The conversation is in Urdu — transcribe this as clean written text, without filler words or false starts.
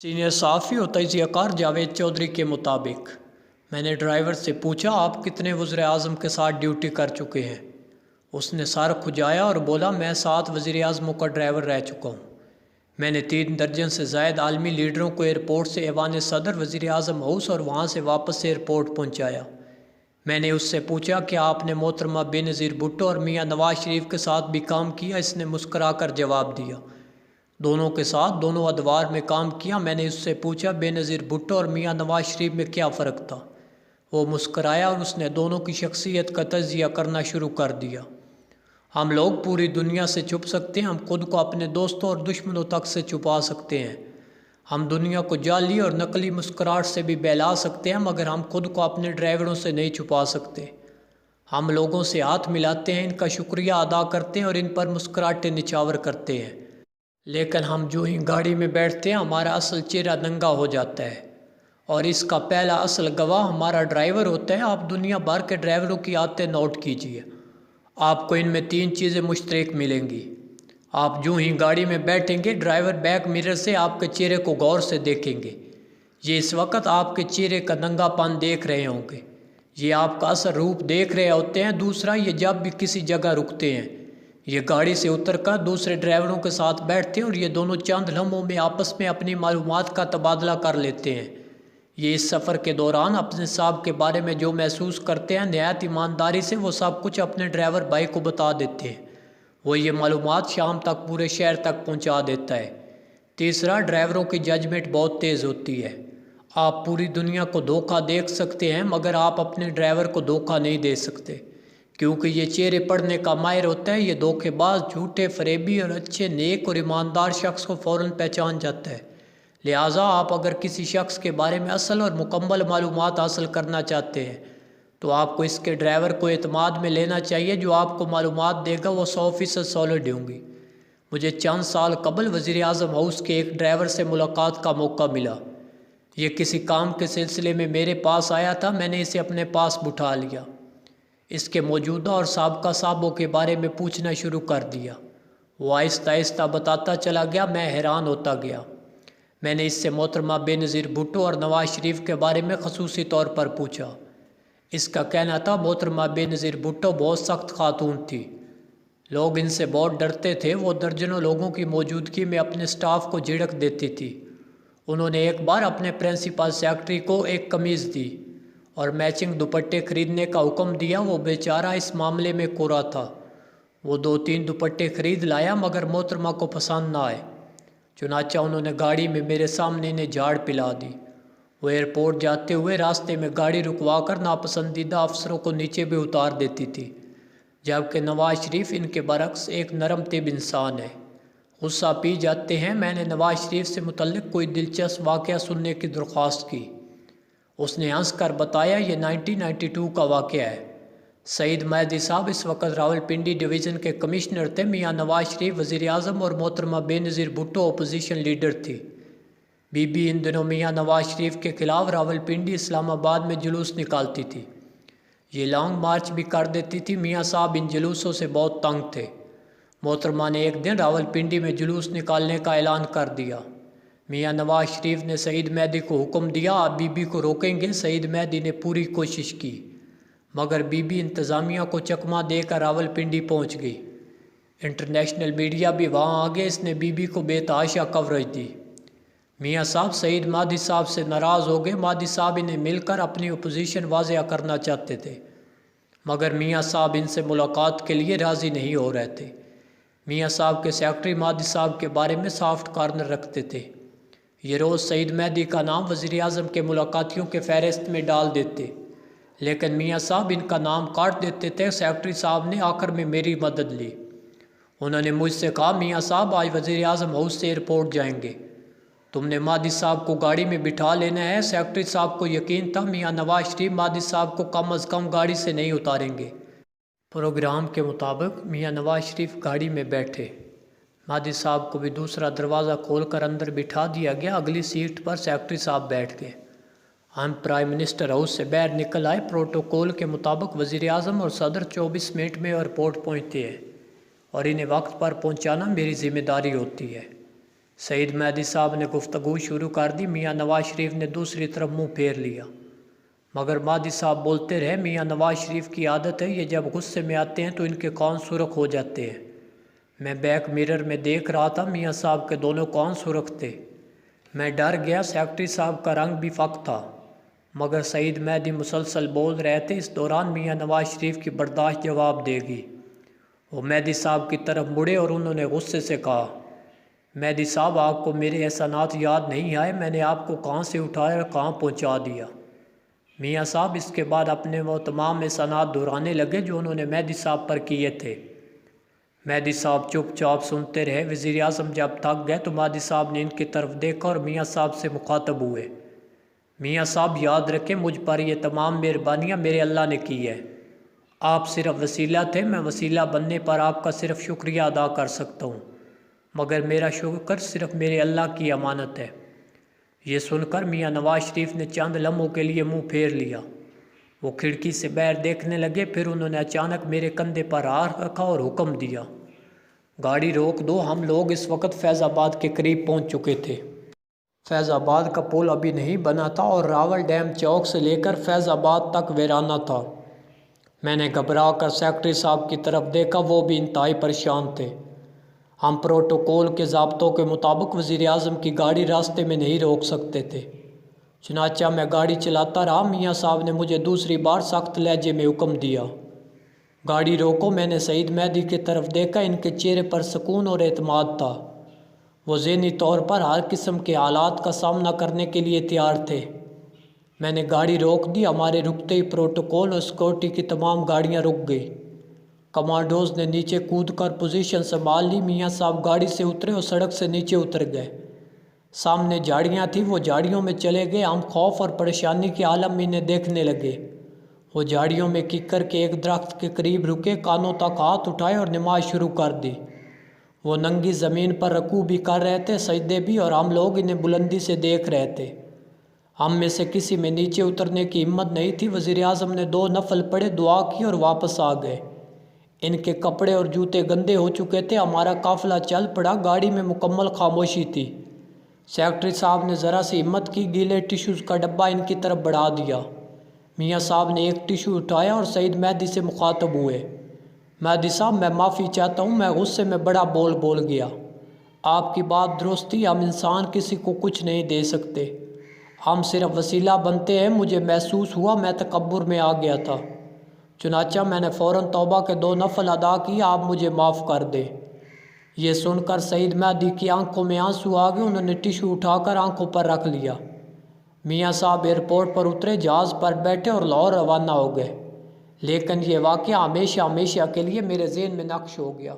سینئر صحافی و تجزیہ کار جاوید چودھری کے مطابق میں نے ڈرائیور سے پوچھا آپ کتنے وزیر اعظم کے ساتھ ڈیوٹی کر چکے ہیں؟ اس نے سر کھجایا اور بولا میں 7 وزیر اعظموں کا ڈرائیور رہ چکا ہوں۔ میں نے 3 درجن سے زائد عالمی لیڈروں کو ایئرپورٹ سے ایوان صدر وزیر اعظم ہاؤس اور وہاں سے واپس ایئرپورٹ پہنچایا۔ میں نے اس سے پوچھا کہ آپ نے محترمہ بے نظیر بھٹو اور میاں نواز شریف کے ساتھ بھی کام کیا؟ اس نے مسکرا کر جواب دیا دونوں کے ساتھ دونوں ادوار میں کام کیا۔ میں نے اس سے پوچھا بے نظیر بھٹو اور میاں نواز شریف میں کیا فرق تھا؟ وہ مسکرایا اور اس نے دونوں کی شخصیت کا تجزیہ کرنا شروع کر دیا۔ ہم لوگ پوری دنیا سے چھپ سکتے ہیں، ہم خود کو اپنے دوستوں اور دشمنوں تک سے چھپا سکتے ہیں، ہم دنیا کو جعلی اور نقلی مسکراہٹ سے بھی بہلا سکتے ہیں، مگر ہم خود کو اپنے ڈرائیوروں سے نہیں چھپا سکتے۔ ہم لوگوں سے ہاتھ ملاتے ہیں، ان کا شکریہ ادا کرتے ہیں اور ان پر مسکراہٹیں نچھاور کرتے ہیں، لیکن ہم جو ہی گاڑی میں بیٹھتے ہیں ہمارا اصل چہرہ ننگا ہو جاتا ہے، اور اس کا پہلا اصل گواہ ہمارا ڈرائیور ہوتا ہے۔ آپ دنیا بھر کے ڈرائیوروں کی عادتیں نوٹ کیجیے، آپ کو ان میں 3 چیزیں مشترک ملیں گی۔ آپ جو ہی گاڑی میں بیٹھیں گے ڈرائیور بیک مرر سے آپ کے چہرے کو غور سے دیکھیں گے، یہ اس وقت آپ کے چہرے کا ننگا پن دیکھ رہے ہوں گے، یہ آپ کا اصل روپ دیکھ رہے ہوتے ہیں۔ دوسرا، یہ جب بھی کسی جگہ رکتے ہیں یہ گاڑی سے اتر کر دوسرے ڈرائیوروں کے ساتھ بیٹھتے ہیں اور یہ دونوں چند لمحوں میں آپس میں اپنی معلومات کا تبادلہ کر لیتے ہیں۔ یہ اس سفر کے دوران اپنے صاحب کے بارے میں جو محسوس کرتے ہیں نہایت ایمانداری سے وہ سب کچھ اپنے ڈرائیور بھائی کو بتا دیتے ہیں، وہ یہ معلومات شام تک پورے شہر تک پہنچا دیتا ہے۔ تیسرا، ڈرائیوروں کی ججمنٹ بہت تیز ہوتی ہے۔ آپ پوری دنیا کو دھوکہ دیکھ سکتے ہیں مگر آپ اپنے ڈرائیور کو دھوکہ نہیں دے سکتے، کیونکہ یہ چہرے پڑھنے کا ماہر ہوتا ہے۔ یہ دھوکے باز، جھوٹے، فریبی اور اچھے، نیک اور ایماندار شخص کو فوراً پہچان جاتا ہے۔ لہٰذا آپ اگر کسی شخص کے بارے میں اصل اور مکمل معلومات حاصل کرنا چاہتے ہیں تو آپ کو اس کے ڈرائیور کو اعتماد میں لینا چاہیے، جو آپ کو معلومات دے گا وہ 100% سالڈ ہوں گی۔ مجھے چند سال قبل وزیر اعظم ہاؤس کے ایک ڈرائیور سے ملاقات کا موقع ملا۔ یہ کسی کام کے سلسلے میں میرے پاس آیا تھا، میں نے اسے اپنے پاس بٹھا لیا، اس کے موجودہ اور سابقہ صاحبوں کے بارے میں پوچھنا شروع کر دیا۔ وہ آہستہ آہستہ بتاتا چلا گیا، میں حیران ہوتا گیا۔ میں نے اس سے محترمہ بے نظیر بھٹو اور نواز شریف کے بارے میں خصوصی طور پر پوچھا۔ اس کا کہنا تھا محترمہ بے نظیر بھٹو بہت سخت خاتون تھی، لوگ ان سے بہت ڈرتے تھے، وہ درجنوں لوگوں کی موجودگی میں اپنے سٹاف کو جھڑک دیتی تھی۔ انہوں نے ایک بار اپنے پرنسپل سیکرٹری کو ایک قمیض دی اور میچنگ دوپٹے خریدنے کا حکم دیا۔ وہ بیچارہ اس معاملے میں کوڑا تھا، وہ 2-3 دوپٹے خرید لایا مگر محترمہ کو پسند نہ آئے، چنانچہ انہوں نے گاڑی میں میرے سامنے انہیں جھاڑ پلا دی۔ وہ ایئرپورٹ جاتے ہوئے راستے میں گاڑی رکوا کر ناپسندیدہ افسروں کو نیچے بھی اتار دیتی تھی، جبکہ نواز شریف ان کے برعکس ایک نرم طبع انسان ہے، غصہ پی جاتے ہیں۔ میں نے نواز شریف سے متعلق کوئی دلچسپ واقعہ سننے کی درخواست کی۔ اس نے ہنس کر بتایا یہ 1992 کا واقعہ ہے۔ سعید مہدی صاحب اس وقت راولپنڈی ڈویژن کے کمشنر تھے، میاں نواز شریف وزیر اعظم اور محترمہ بے نظیر بھٹو اپوزیشن لیڈر تھی۔ بی بی ان دنوں میاں نواز شریف کے خلاف راولپنڈی، اسلام آباد میں جلوس نکالتی تھی، یہ لانگ مارچ بھی کر دیتی تھی۔ میاں صاحب ان جلوسوں سے بہت تنگ تھے۔ محترمہ نے ایک دن راولپنڈی میں جلوس نکالنے کا اعلان کر دیا۔ میاں نواز شریف نے سعید مہدی کو حکم دیا آپ بی بی کو روکیں گے۔ سعید مہدی نے پوری کوشش کی مگر بی بی انتظامیہ کو چکمہ دے کر راولپنڈی پہنچ گئی۔ انٹرنیشنل میڈیا بھی وہاں آ گیا، اس نے بی بی کو بے تحاشا کوریج دی۔ میاں صاحب سعید مہدی صاحب سے ناراض ہو گئے۔ مہدی صاحب انہیں مل کر اپنی اپوزیشن واضح کرنا چاہتے تھے مگر میاں صاحب ان سے ملاقات کے لیے راضی نہیں ہو رہے تھے۔ میاں صاحب کے سیکرٹری مہدی صاحب کے بارے میں سافٹ کارنر رکھتے تھے، یہ روز سعید مہدی کا نام وزیر اعظم کے ملاقاتیوں کے فہرست میں ڈال دیتے، لیکن میاں صاحب ان کا نام کاٹ دیتے تھے۔ سیکرٹری صاحب نے آخر میں میری مدد لی، انہوں نے مجھ سے کہا میاں صاحب آج وزیر اعظم ہاؤس سے ایئرپورٹ جائیں گے، تم نے مہدی صاحب کو گاڑی میں بٹھا لینا ہے۔ سیکرٹری صاحب کو یقین تھا میاں نواز شریف مہدی صاحب کو کم از کم گاڑی سے نہیں اتاریں گے۔ پروگرام کے مطابق میاں نواز شریف گاڑی میں بیٹھے، مہدی صاحب کو بھی دوسرا دروازہ کھول کر اندر بٹھا دیا گیا، اگلی سیٹ پر سیکرٹری صاحب بیٹھ گئے۔ ہم پرائم منسٹر ہاؤس سے باہر نکل آئے۔ پروٹوکول کے مطابق وزیر اعظم اور صدر 24 منٹ میں ایئرپورٹ پہنچتے ہیں اور انہیں وقت پر پہنچانا میری ذمہ داری ہوتی ہے۔ سعید مہدی صاحب نے گفتگو شروع کر دی۔ میاں نواز شریف نے دوسری طرف منہ پھیر لیا، مگر مہدی صاحب بولتے رہے۔ میاں نواز شریف کی عادت ہے، یہ جب غصے میں آتے ہیں تو ان کے کان سرخ ہو جاتے ہیں۔ میں بیک میرر میں دیکھ رہا تھا، میاں صاحب کے دونوں کان سرخ تھے۔ میں ڈر گیا، سیکرٹری صاحب کا رنگ بھی فاق تھا، مگر سعید مہدی مسلسل بول رہے تھے۔ اس دوران میاں نواز شریف کی برداشت جواب دے گی۔ وہ مہدی صاحب کی طرف مڑے اور انہوں نے غصے سے کہا، مہدی صاحب آپ کو میرے احسانات یاد نہیں آئے؟ میں نے آپ کو کہاں سے اٹھایا اور کہاں پہنچا دیا؟ میاں صاحب اس کے بعد اپنے وہ تمام احسانات دہرانے لگے جو انہوں نے مہدی صاحب پر کیے تھے۔ مہدی صاحب چپ چاپ سنتے رہے۔ وزیر اعظم جب تھک گئے تو مہدی صاحب نے ان کی طرف دیکھا اور میاں صاحب سے مخاطب ہوئے، میاں صاحب یاد رکھیں، مجھ پر یہ تمام مہربانیاں میرے اللہ نے کی ہے۔ آپ صرف وسیلہ تھے، میں وسیلہ بننے پر آپ کا صرف شکریہ ادا کر سکتا ہوں، مگر میرا شکر صرف میرے اللہ کی امانت ہے۔ یہ سن کر میاں نواز شریف نے چند لمحوں کے لیے منہ پھیر لیا۔ وہ کھڑکی سے باہر دیکھنے لگے، پھر انہوں نے اچانک میرے کندھے پر ہاتھ رکھا اور حکم دیا، گاڑی روک دو۔ ہم لوگ اس وقت فیض آباد کے قریب پہنچ چکے تھے۔ فیض آباد کا پل ابھی نہیں بنا تھا اور راول ڈیم چوک سے لے کر فیض آباد تک ویرانہ تھا۔ میں نے گھبرا کر سیکرٹری صاحب کی طرف دیکھا، وہ بھی انتہائی پریشان تھے۔ ہم پروٹوکول کے ضابطوں کے مطابق وزیر اعظم کی گاڑی راستے میں نہیں روک سکتے تھے، چنانچہ میں گاڑی چلاتا رہا۔ میاں صاحب نے مجھے دوسری بار سخت لہجے میں حکم دیا، گاڑی روکو۔ میں نے سعید مہدی کی طرف دیکھا، ان کے چہرے پر سکون اور اعتماد تھا۔ وہ ذہنی طور پر ہر قسم کے حالات کا سامنا کرنے کے لیے تیار تھے۔ میں نے گاڑی روک دی۔ ہمارے رکتے ہی پروٹوکول اور سیکورٹی کی تمام گاڑیاں رک گئی۔ کمانڈوز نے نیچے کود کر پوزیشن سنبھال لی۔ میاں صاحب گاڑی سے اترے اور سڑک سے نیچے اتر گئے۔ سامنے جھاڑیاں تھیں، وہ جھاڑیوں میں چلے گئے۔ ہم خوف اور پریشانی کے عالم میں انہیں دیکھنے لگے۔ وہ جھاڑیوں میں ککر کے ایک درخت کے قریب رکے، کانوں تک ہاتھ اٹھائے اور نماز شروع کر دی۔ وہ ننگی زمین پر رکوع بھی کر رہے تھے، سجدے بھی، اور ہم لوگ انہیں بلندی سے دیکھ رہے تھے۔ ہم میں سے کسی میں نیچے اترنے کی ہمت نہیں تھی۔ وزیر اعظم نے 2 نفل پڑھے، دعا کی اور واپس آ گئے۔ ان کے کپڑے اور جوتے گندے ہو چکے تھے۔ ہمارا قافلہ چل پڑا۔ گاڑی میں مکمل خاموشی تھی۔ سیکرٹری صاحب نے ذرا سی ہمت کی، گیلے ٹیشوز کا ڈبہ ان کی طرف بڑھا دیا۔ میاں صاحب نے ایک ٹیشو اٹھایا اور سعید مہدی سے مخاطب ہوئے، مہدی صاحب میں معافی چاہتا ہوں، میں غصے میں بڑا بول گیا۔ آپ کی بات درست تھی، ہم انسان کسی کو کچھ نہیں دے سکتے، ہم صرف وسیلہ بنتے ہیں۔ مجھے محسوس ہوا میں تکبر میں آ گیا تھا، چنانچہ میں نے فوراً توبہ کے 2 نفل ادا کیے، آپ مجھے معاف کر دیں۔ یہ سن کر سعید مہدی کی آنکھوں میں آنسو آ گئے۔ انہوں نے ٹیشو اٹھا کر آنکھوں پر رکھ لیا۔ میاں صاحب ایئرپورٹ پر اترے، جہاز پر بیٹھے اور لاہور روانہ ہو گئے۔ لیکن یہ واقعہ ہمیشہ کے لیے میرے ذہن میں نقش ہو گیا۔